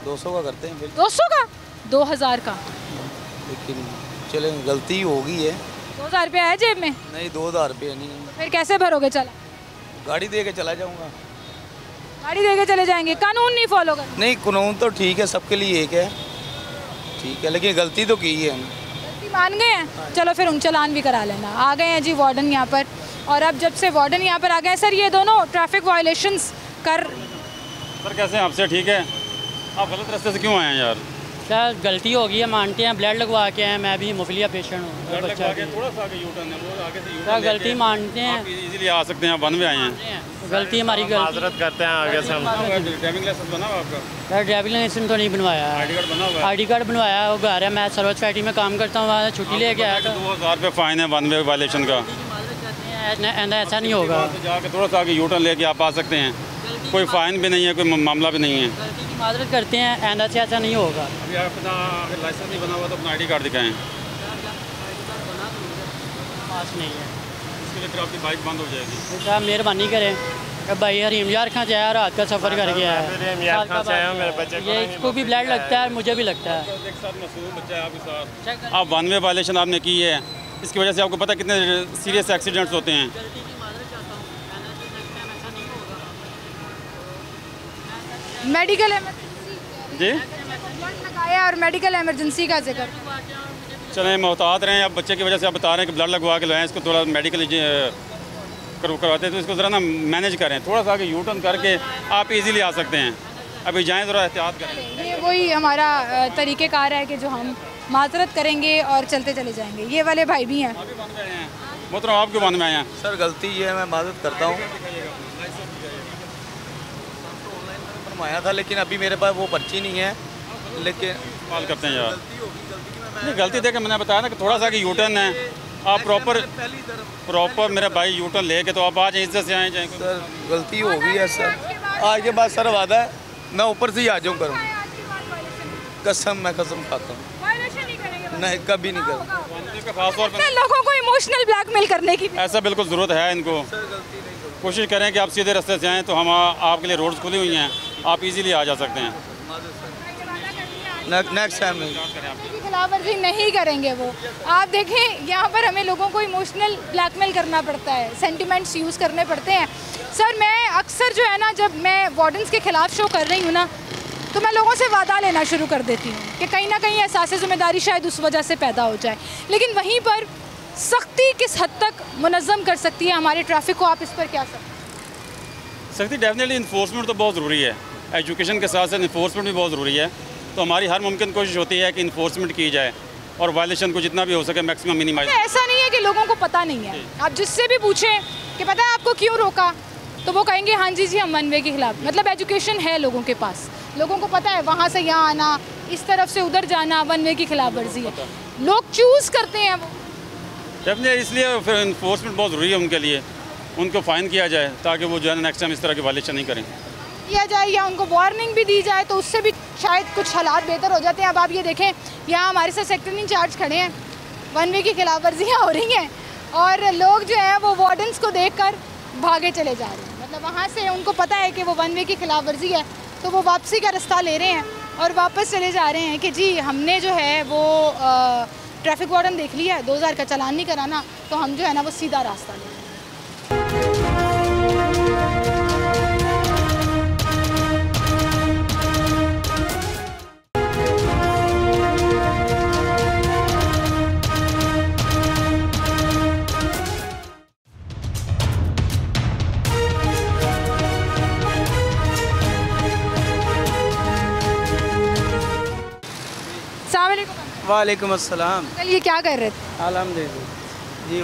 200 का करते हैं। 200 का? 2000 का? लेकिन चले, गलती होगी है। 2000 रुपये है जेब में? नहीं, 2000 रुपये नहीं। फिर कैसे भरोगे? चला गाड़ी दे के चला जाऊँगा। गाड़ी दे के चले जाएंगे, कानून नहीं फॉलो कर? नहीं, कानून तो ठीक है, सबके लिए एक है, ठीक है, लेकिन गलती तो की है। गलती मान गए हैं, चलो फिर चालान भी करा लेना। आ गए हैं जी वार्डन यहाँ पर, और अब जब से वार्डन यहाँ पर आ गए, सर ये दोनों ट्रैफिक वायलेशंस कर। सर कैसे हैं? आपसे ठीक है? आप गलत रास्ते से क्यों आए हैं यार? क्या गलती हो गई है, मानते हैं, ब्लड लगवा के हैं, मैं भी मुफलिया पेशेंट हूँ, बच्चा थोड़ा सा आगे यूटर्न है, वो आगे से क्या गलती मानते हैं, इजीली आ सकते हैं, आप वन में आए हैं, गलती हमारी, माजरत करते हैं आगे से हम। ड्राइविंग लाइसेंस बना हुआ आपका? यार ड्राइविंग लाइसेंस तो नहीं बनवाया, आईडी कार्ड बना हुआ? आईडी कार्ड बनवाया, वो घर है, मैं सर्विस फैक्ट्री में काम करता हूँ, वहाँ छुट्टी लेके आया था। 2000 रुपये फाइन है वन वे वायलेशन का। ऐसा नहीं होगा, जाके थोड़ा सा आगे यूटर्न लेके आप आ सकते हैं, कोई फाइन भी नहीं है, कोई मामला भी नहीं है। माजरत करते हैं, आइंदा से ऐसा नहीं होगा। अभी अपना लाइसेंस नहीं बना हुआ तो अपना आईडी कार्ड दिखाएं। पास नहीं है, इसके लिए फिर आपकी बाइक बंद हो जाएगी। साहब मेहरबानी करें, भाई हरीम यार खां से आया, रात का सफ़र कर गया है, ये इसको भी ब्लड लगता है, मुझे भी लगता है। एक साथ मासूम बच्चा है आपके साथ, आप वन वे वायलेशन आपने की है, इसकी वजह से आपको पता कितने सीरियस एक्सीडेंट्स होते हैं। मेडिकल इमरजेंसी जी लगाया और मेडिकल इमरजेंसी का जिक्र। चलें, मोहतात रहें, आप बच्चे की वजह से आप बता रहे हैं कि ब्लड लगवा के लाएँ, इसको थोड़ा मेडिकल करवाते हैं, तो इसको ज़रा ना मैनेज करें, थोड़ा सा आगे यू टर्न करके आप इजीली आ सकते हैं। अभी जाएं, ज़रा एहतियात करें। ये वही हमारा तरीक़ेकार है कि जो हम माजरत करेंगे और चलते चले जाएंगे। ये वाले भाई भी हैं। मोहतरम आप क्यों बंद में आए हैं? सर गलती ये है, मैं माजरत करता हूँ, फरमाया था, लेकिन अभी मेरे पास वो पर्ची नहीं है, लेकिन कॉल करते हैं यार। नहीं, गलती देकर मैंने बताया ना कि थोड़ा सा कि यू टर्न है, आप प्रॉपर मेरा भाई यू टर्न लेके तो आप आज इज्जत से आए जाएँ। सर गलती हो गई है सर, आज के बाद सर वादा है मैं ऊपर से ही आ जाऊँ करूँ, कसम, मैं कसम खाता हूँ, नहीं कभी नहीं करूँ। खासतौर पर लोगों को इमोशनल ब्लैकमेल करने की ऐसा बिल्कुल ज़रूरत है इनको। कोशिश करें कि आप सीधे रास्ते से आएँ, तो हम आपके लिए रोड्स खुली हुई हैं, आप इजीली आ जा सकते हैं। नेक्स्ट टाइम खिलाफ वर्जी नहीं करेंगे वो। आप देखें यहाँ पर हमें लोगों को इमोशनल ब्लैकमेल करना पड़ता है, सेंटिमेंट्स यूज़ करने पड़ते हैं। सर मैं अक्सर जो है ना, जब मैं वार्डन्स के ख़िलाफ़ शो कर रही हूँ ना, तो मैं लोगों से वादा लेना शुरू कर देती हूँ कि कहीं ना कहीं एहसास ज़िम्मेदारी शायद उस वजह से पैदा हो जाए, लेकिन वहीं पर सख्ती किस हद तक मुनज़्ज़म कर सकती है हमारे ट्रैफिक को? आप इस पर क्या सख्ती? डेफिनेटली इन्फोर्समेंट तो बहुत ज़रूरी है, एजुकेशन के साथ साथ इन्फोर्समेंट भी बहुत ज़रूरी है, तो हमारी हर मुमकिन कोशिश होती है कि इन्फोर्समेंट की जाए और वायलेशन को जितना भी हो सके मैक्सिमम मिनिमाइज। ऐसा नहीं है कि लोगों को पता नहीं है, आप जिससे भी पूछें कि पता है आपको क्यों रोका, तो वो कहेंगे हाँ जी हम वन वे के खिलाफ। मतलब एजुकेशन है लोगों के पास, लोगों को पता है वहाँ से यहाँ आना, इस तरफ से उधर जाना वन वे की खिलाफ वर्जी है, लोग चूज़ करते हैं वो। डेफिनेटली इसलिए फिर इन्फोर्समेंट बहुत ज़रूरी है उनके लिए, उनको फ़ाइन किया जाए ताकि वो जो है नेक्स्ट टाइम इस तरह की वायलेशन नहीं करें, किया जाए या उनको वार्निंग भी दी जाए, तो उससे भी शायद कुछ हालात बेहतर हो जाते हैं। अब आप ये देखें, यहाँ हमारे साथ सेक्टर इंचार्ज खड़े हैं, वन वे की खिलाफ वर्जियाँ हो रही हैं और लोग जो हैं वो वार्डन्स को देखकर भागे चले जा रहे हैं। मतलब वहाँ से उनको पता है कि वो वन वे की खिलाफ वर्जी है, तो वो वापसी का रास्ता ले रहे हैं और वापस चले जा रहे हैं कि जी हमने जो है वो ट्रैफिक वार्डन देख लिया है, 2000 का चालान नहीं कराना, तो हम जो है ना वो सीधा रास्ता ले रहे हैं। वालेकुम अस्सलाम। कल ये क्या कर रहे थे? अल्हम्दुलिल्लाह जी।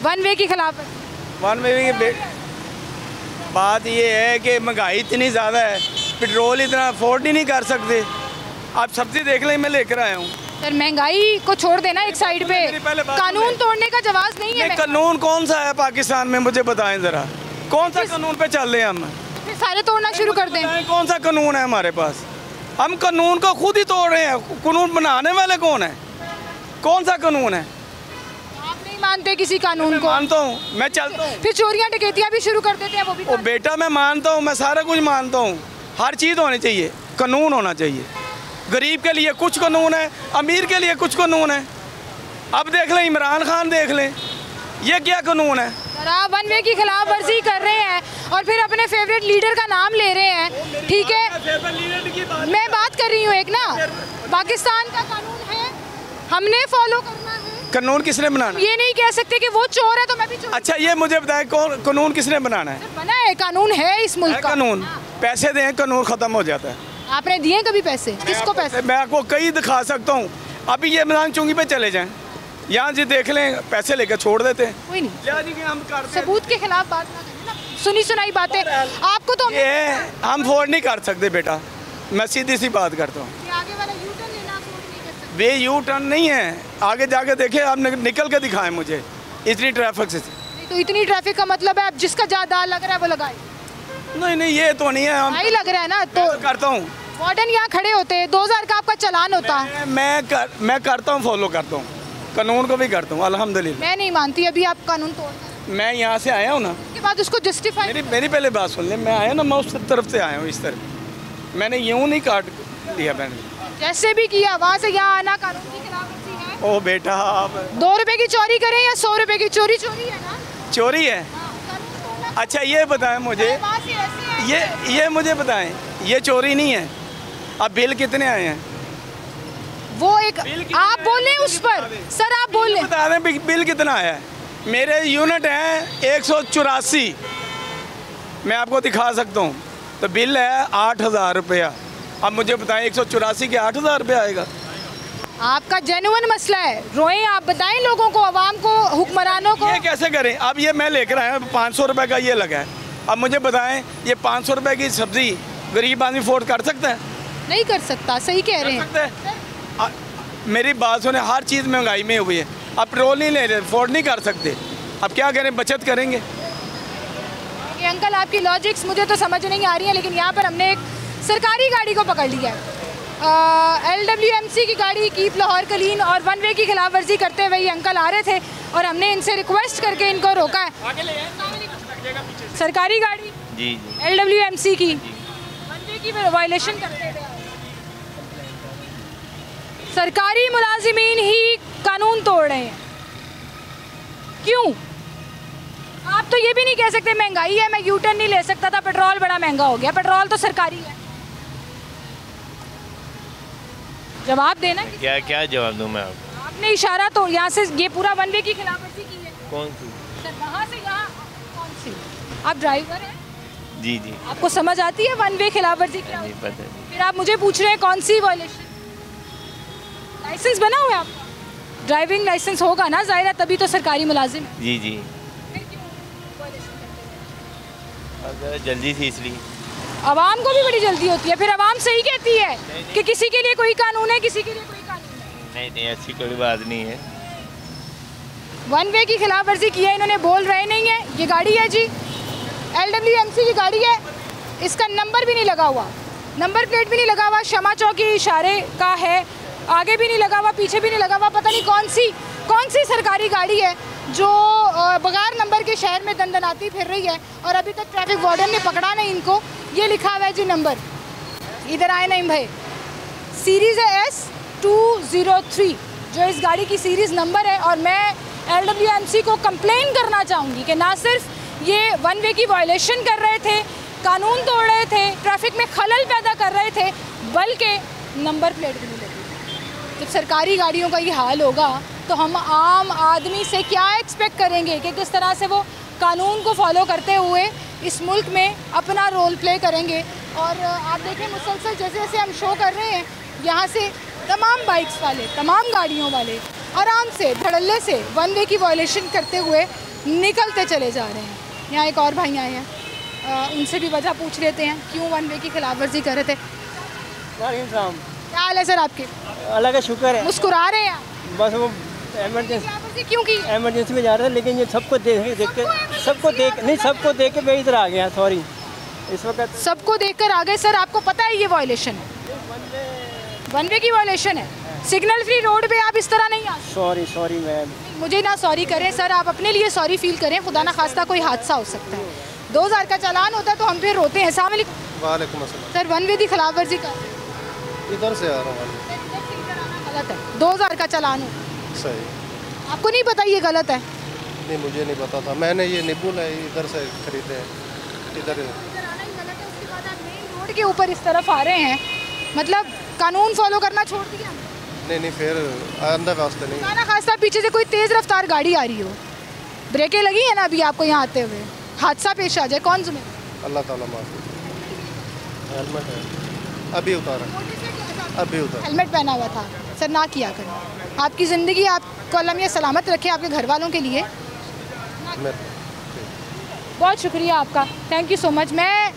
वन वे की खिलाफ वन वे की बात ये है कि महंगाई इतनी ज़्यादा है, पेट्रोल इतना अफोर्ड ही नहीं कर सकते। आप सब्ज़ी देख लें, मैं लेकर आया हूँ। सर महंगाई को छोड़ देना एक साइड पे, कानून तोड़ने का जवाब नहीं है। कानून कौन सा है पाकिस्तान में, मुझे बताएं ज़रा, कौन सा कानून पे चल रहे हैं हम? फिर सारे तोड़ना शुरू कर दें। कौन सा कानून है हमारे पास? हम कानून को खुद ही तोड़ रहे हैं। कानून बनाने वाले कौन है? कौन सा कानून है? आप नहीं मानते किसी कानून को? मानता हूँ, मैं चलता हूँ। फिर चोरियां डकैतियां भी शुरू कर देते हैं वो भी। ओ बेटा मैं मानता हूँ, मैं सारा कुछ मानता हूँ। हर चीज़ होनी चाहिए, कानून होना चाहिए। गरीब के लिए कुछ कानून है, अमीर के लिए कुछ कानून है। अब देख लें, इमरान खान देख लें, ये क्या कानून है? आप वन वे की खिलाफ वर्जी कर रहे हैं और फिर अपने फेवरेट लीडर का नाम ले रहे हैं। ठीक है, मैं बात कर रही हूँ एक ना, पाकिस्तान का कानून है, हमने फॉलो करना है। कानून किसने बनाना? ये नहीं कह सकते कि वो चोर है तो मैं भी चोर। अच्छा ये मुझे बताएं, कौन कानून किसने बनाना है? बना है, कानून है इस मुल्क का। कानून, पैसे दें कानून खत्म हो जाता है। आपने दिए कभी पैसे? किसको पैसे? मैं आपको कई दिखा सकता हूँ। अभी ये मैदान चुंगी पे चले जाएं, यहाँ जी देख लें, पैसे लेकर छोड़ देते हैं। कोई नहीं, हम सबूत के खिलाफ बात ना करें ना, सुनी सुनाई बातें। आपको तो ये हम अफोर्ड नहीं कर सकते बेटा, मैं सीधी सी बात करता हूँ। आगे वाला यू टर्न लेना अफोर्ड नहीं कर सकते। वे यू टर्न नहीं है, आगे जाके देखे, आप निकल के दिखाएं मुझे इतनी ट्रैफिक से। तो इतनी ट्रैफिक का मतलब है अब जिसका ज़्यादा लग रहा है वो लगाए। नहीं ये तो नहीं है, नहीं लग रहा है ना तो करता हूँ। वार्डन यहाँ खड़े होते हैं, 2000 का आपका चालान होता है। मैं करता हूँ, फॉलो करता हूँ, कानून को भी करता हूँ अल्हम्दुलिल्लाह। मैं नहीं मानती अभी आप कानून तोड़। मैं यहाँ से आया हूँ ना, उसके बाद उसको जस्टिफाई। मेरी पहले बात सुन ले, मैं आया ना, मैं उस तरफ से आया हूँ, इस तरफ मैंने यूँ नहीं काट दिया। मैंने जैसे भी किया वहाँ से यहाँ आना कानून की खिलाफवर्जी है। ओ बेटा, आप 2 रुपए की चोरी करें या 100 रुपए की चोरी, चोरी है ना? चोरी है। अच्छा ये बताएं मुझे, ये मुझे बताएं, ये चोरी नहीं है। अब बिल कितने आए हैं? वो एक आप बोले उस पर सर, आप बोले बता दें बिल कितना आया है? मेरे यूनिट हैं 184, मैं आपको दिखा सकता हूँ। तो बिल है 8000 रुपया। अब मुझे बताएं 184 के 8000 रुपया आएगा? आपका जेन्युइन मसला है, रोएं आप, बताएं लोगों को, आवाम को, हुक्मरानों को। ये कैसे करें? अब ये मैं लेकर आया 500 रुपये का ये लगा है। अब मुझे बताएं, ये 500 रुपये की सब्ज़ी गरीब आदमी अफोर्ड कर सकता है? नहीं कर सकता, सही कह रहे हैं। मेरी बात सुने, हर चीज़ महंगाई में हुई है। अब पेट्रोल नहीं ले रहे, अफोर्ड नहीं कर सकते, अब क्या करें? बचत करेंगे। ये अंकल आपकी लॉजिक्स मुझे तो समझ नहीं आ रही है, लेकिन यहाँ पर हमने एक सरकारी गाड़ी को पकड़ लिया है, LWMC की गाड़ी, कीप लाहौर क्लीन, और वन वे की खिलाफ वर्जी करते हुए ये अंकल आ रहे थे और हमने इनसे रिक्वेस्ट करके इनको रोका है। सरकारी गाड़ी जी LWMC की वन वे की वायलेशन करते थे। सरकारी मुलाजिमीन ही कानून तोड़ रहे हैं, क्यों? आप तो ये भी नहीं कह सकते महंगाई है, मैं यू टर्न नहीं ले सकता था, पेट्रोल बड़ा महंगा हो गया। पेट्रोल तो सरकारी है। जवाब देना। क्या जवाब दूं मैं आपको? आपने इशारा तो यहाँ से ये पूरा वन वे की खिलाफवर्जी की है। कौन सी? सर वहाँ से यहाँ कौन सी? आप ड्राइवर हैं? जी आपको समझ आती है वन वे खिलाफवर्जी क्या? नहीं पता। फिर आप मुझे पूछ रहे हैं कौन सी वायलेशन? लाइसेंस बना हुआ है आपका? ड्राइविंग लाइसेंस होगा ना, जाहिर है, तभी तो सरकारी मुलाजिम। जी जल्दी थी इसलिए। आवाम को भी बड़ी जल्दी होती है, फिर आवाम सही कहती है कि किसी के लिए कोई कानून है, किसी के लिए कोई कानून नहीं, ऐसी कोई बात नहीं है। वन वे की खिलाफ वर्जी की है, इन्होंने बोल रहे नहीं है। ये गाड़ी है जी, LWMC की गाड़ी है, इसका नंबर भी नहीं लगा हुआ, नंबर प्लेट भी नहीं लगा हुआ, शमा चौकी इशारे का है, आगे भी नहीं लगा हुआ, पीछे भी नहीं लगा हुआ, पता नहीं कौन सी सरकारी गाड़ी है जो बगैर नंबर के शहर में दंदनाती फिर रही है और अभी तक ट्रैफिक वार्डन ने पकड़ा नहीं इनको। ये लिखा हुआ है जी नंबर, इधर आए नहीं भाई, सीरीज़ है S203 जो इस गाड़ी की सीरीज़ नंबर है। और मैं LWMC को कंप्लेन करना चाहूँगी कि ना सिर्फ ये वन वे की वायलेशन कर रहे थे, कानून तोड़ रहे थे, ट्रैफिक में खलल पैदा कर रहे थे, बल्कि नंबर प्लेट भी नहीं लगी। जब सरकारी गाड़ियों का ये हाल होगा तो हम आम आदमी से क्या एक्सपेक्ट करेंगे कि किस तरह से वो कानून को फॉलो करते हुए इस मुल्क में अपना रोल प्ले करेंगे। और आप देखें मुसलसल जैसे जैसे हम शो कर रहे हैं, यहाँ से तमाम बाइक्स वाले, तमाम गाड़ियों वाले आराम से धड़ल्ले से वन वे की वायलेशन करते हुए निकलते चले जा रहे हैं। यहाँ एक और भाई आए हैं, उनसे भी वजह पूछ लेते हैं क्यों वन वे की खिलाफ वर्जी कर रहे थे। क्या हाल है सर आपके? अल्लाह का शुक्र है। मुस्कुरा रहे हैं? बस वो इमरजेंसी क्यों की? इमरजेंसी में जा रहे थे, लेकिन ये सबको देख के मैं इधर आ गया। सॉरी, इस वक्त सबको देखकर आ गए। सर आपको पता है ये वायलेशन है, वन वे की वायलेशन है, सिग्नल फ्री रोड पे आप इस तरह नहीं आ। सॉरी मैम, मुझे ना सॉरी करें सर, आप अपने लिए सॉरी फील करें, खुदा ना खास्ता कोई हादसा हो सकता है। 2000 का चालान होता है तो हम फिर रोते हैं। अस्सलाम वालेकुम। सर वन वे की खिलाफ वर्जी कर, इधर से आ रहा हूँ। गलत है, 2000 का चालान हो। सही, आपको नहीं पता ये गलत है? नहीं, मुझे नहीं पता था, मैंने ये निबुल है इधर से खरीदे हैं, इधर रोड के ऊपर इस तरफ आ रहे हैं, मतलब कानून फॉलो करना छोड़ दिया? नहीं, फिर अंदर वास्ते नहीं। खाना खास्ता पीछे से कोई तेज़ रफ्तार गाड़ी आ रही हो, ब्रेकें लगी है ना अभी आपको यहाँ आते हुए, हादसा पेश आ जाए, कौन जिम्मेदार? अल्लाह ताला माफ़। हेलमेट है, अभी उतारा, अभी उतारा। हेलमेट पहना हुआ था सर, ना किया करें। आपकी ज़िंदगी आपको अल्लाह मियां सलामत रखे, आपके घर वालों के लिए। बहुत शुक्रिया आपका, थैंक यू सो मच। मैं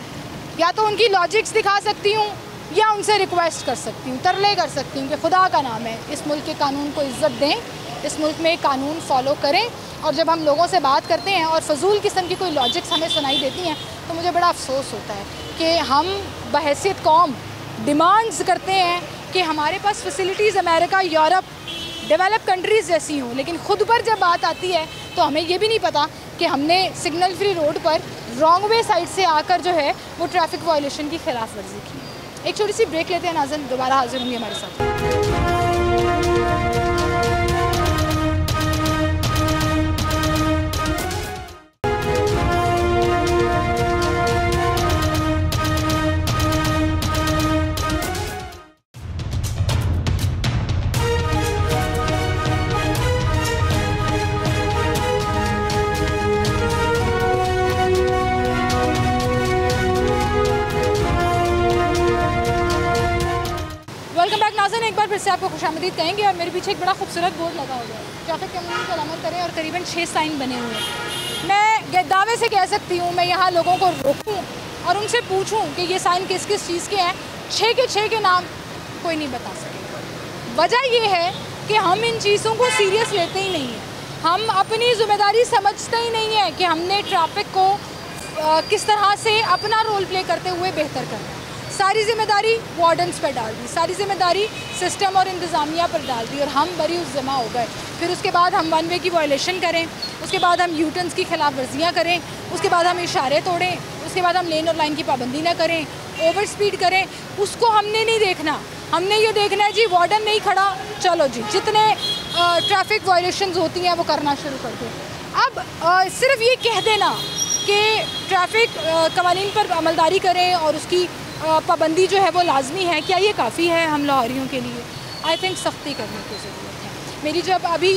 या तो उनकी लॉजिक्स दिखा सकती हूँ या उनसे रिक्वेस्ट कर सकती हूँ, तरले कर सकती हूँ कि खुदा का नाम है इस मुल्क के कानून को इज़्ज़त दें, इस मुल्क में कानून फॉलो करें। और जब हम लोगों से बात करते हैं और फजूल किस्म की कोई लॉजिक्स हमें सुनाई देती हैं तो मुझे बड़ा अफसोस होता है कि हम बहैसियत कौम डिमांड्स करते हैं कि हमारे पास facilities America, Europe, develop countries जैसी हों, लेकिन ख़ुद पर जब बात आती है तो हमें ये भी नहीं पता कि हमने सिग्नल फ्री रोड पर रॉन्ग वे साइड से आकर जो है वो ट्रैफिक वायलेशन की खिलाफ वर्जी की। एक छोटी सी ब्रेक लेते हैं नाज़रीन, दोबारा हाजिर होंगे हमारे साथ। एक बार फिर से आपको खुशामदीद कहेंगे और मेरे पीछे एक बड़ा खूबसूरत बोर्ड लगा हुआ है, ट्रैफिक कानून पर अमल करें, और करीबन 6 साइन बने हुए हैं। मैं दावे से कह सकती हूँ, मैं यहाँ लोगों को रोकूँ और उनसे पूछूँ कि ये साइन किस किस चीज़ के हैं, 6 के 6 के नाम कोई नहीं बता सकेगा। वजह ये है कि हम इन चीज़ों को सीरियस लेते ही नहीं हैं, हम अपनी ज़िम्मेदारी समझते ही नहीं है कि हमने ट्रैफिक को किस तरह से अपना रोल प्ले करते हुए बेहतर करना है। सारी जिम्मेदारी वार्डन्स पर डाल दी, सारी जिम्मेदारी सिस्टम और इंतज़ामिया पर डाल दी और हम बरी उस जमा हो गए। फिर उसके बाद हम वन वे की वायलेशन करें, उसके बाद हम यूटर्न्स की खिलाफ वर्जियाँ करें, उसके बाद हम इशारे तोड़ें, उसके बाद हम लेन और लाइन की पाबंदी ना करें, ओवर स्पीड करें। उसको हमने नहीं देखना, हमने ये देखना है जी वार्डन नहीं खड़ा, चलो जी जितने ट्रैफिक वायलेशंस होती हैं वो करना शुरू कर दो। अब सिर्फ ये कह देना कि ट्रैफिक कवानीन पर अमलदारी करें और उसकी पाबंदी जो है वो लाजमी है, क्या ये काफ़ी है हम लाहौरियों के लिए? आई थिंक सख्ती करने की ज़रूरत है। मेरी जब अभी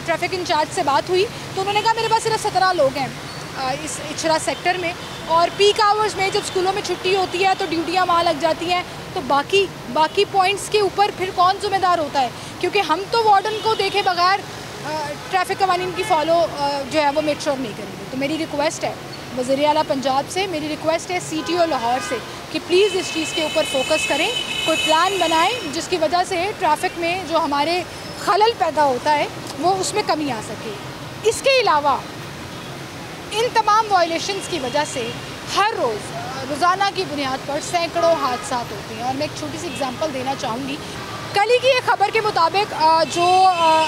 ट्रैफिक इंचार्ज से बात हुई तो उन्होंने कहा मेरे पास सिर्फ 17 लोग हैं इस इचरा सेक्टर में, और पीक आवर्स में जब स्कूलों में छुट्टी होती है तो ड्यूटियाँ वहाँ लग जाती हैं, तो बाकी पॉइंट्स के ऊपर फिर कौन ज़िम्मेदार होता है? क्योंकि हम तो वार्डन को देखे बगैर ट्रैफिक कवानीन की फ़ॉलो जो है वो मेक श्योर नहीं करेंगे। तो मेरी रिक्वेस्ट है वज़ीर आला पंजाब से, मेरी रिक्वेस्ट है CTO लाहौर से कि प्लीज़ इस चीज़ के ऊपर फोकस करें, कोई प्लान बनाएं जिसकी वजह से ट्रैफिक में जो हमारे खलल पैदा होता है वो उसमें कमी आ सके। इसके अलावा इन तमाम वायलेशंस की वजह से हर रोज़ाना की बुनियाद पर सैकड़ों हादसा होते हैं, और मैं एक छोटी सी एग्जांपल देना चाहूँगी। कल ही की एक खबर के मुताबिक जो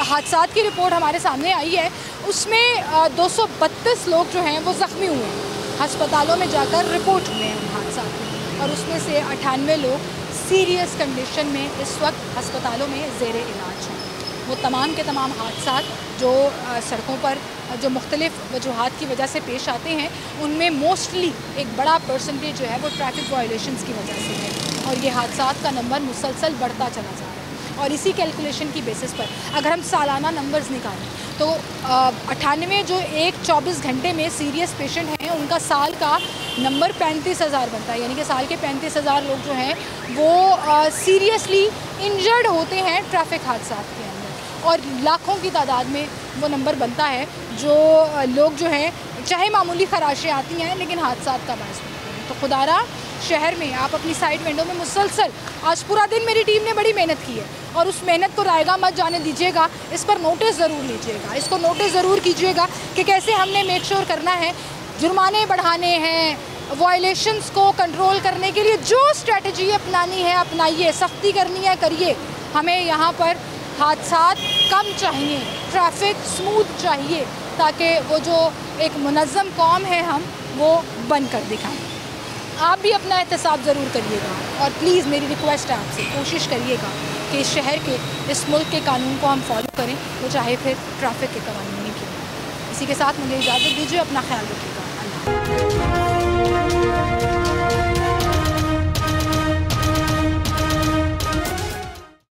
हादसात की रिपोर्ट हमारे सामने आई है उसमें 232 लोग जो हैं वो ज़ख्मी हुए हैं, अस्पतालों में जाकर रिपोर्ट हुए हैं उन हादसात में, और उसमें से 98 लोग सीरियस कंडीशन में इस वक्त अस्पतालों में ज़ेरे इलाज हैं। वो तमाम के तमाम हादसात जो सड़कों पर जो मुख्तलिफ़ वजूहात की वजह से पेश आते हैं उनमें मोस्टली एक बड़ा परसेंटेज जो है वो ट्रैफिक वायलेशंस की वजह से है, और ये हादसात का नंबर मुसलसल बढ़ता चला जा रहा है। और इसी कैलकुलेशन की बेसिस पर अगर हम सालाना नंबर्स निकालें तो 98 जो एक 24 घंटे में सीरियस पेशेंट हैं उनका साल का नंबर 35,000 बनता है, यानी कि साल के 35,000 लोग जो हैं वो सीरियसली इंजर्ड होते हैं ट्रैफिक हादसात के अंदर, और लाखों की तादाद में वो नंबर बनता है जो लोग जो हैं चाहे मामूली खराशें आती हैं लेकिन हादसात का बायस बनते हैं। तो खुदारा शहर में आप अपनी साइड विंडो में मुसलसल, आज पूरा दिन मेरी टीम ने बड़ी मेहनत की है और उस मेहनत को रायगा मत जाने दीजिएगा, इस पर नोटिस ज़रूर लीजिएगा, इसको नोटिस ज़रूर कीजिएगा कि कैसे हमने मेक श्योर करना है, जुर्माने बढ़ाने हैं, वायलेशंस को कंट्रोल करने के लिए जो स्ट्रेटजी अपनानी है अपनाइए, सख्ती करनी है करिए। हमें यहाँ पर हादसात कम चाहिए, ट्रैफिक स्मूथ चाहिए, ताकि वो जो एक मुनज़्ज़म कौम है हम वो बन कर दिखाएँ। आप भी अपना एहतसाब ज़रूर करिएगा और प्लीज़ मेरी रिक्वेस्ट है आपसे, कोशिश करिएगा कि इस शहर के, इस मुल्क के कानून को हम फॉलो करें, वो चाहे फिर ट्रैफिक के कानून ही क्यों। इसी के साथ मुझे इजाज़त दीजिए, अपना ख्याल रखिएगा। अल्लाह।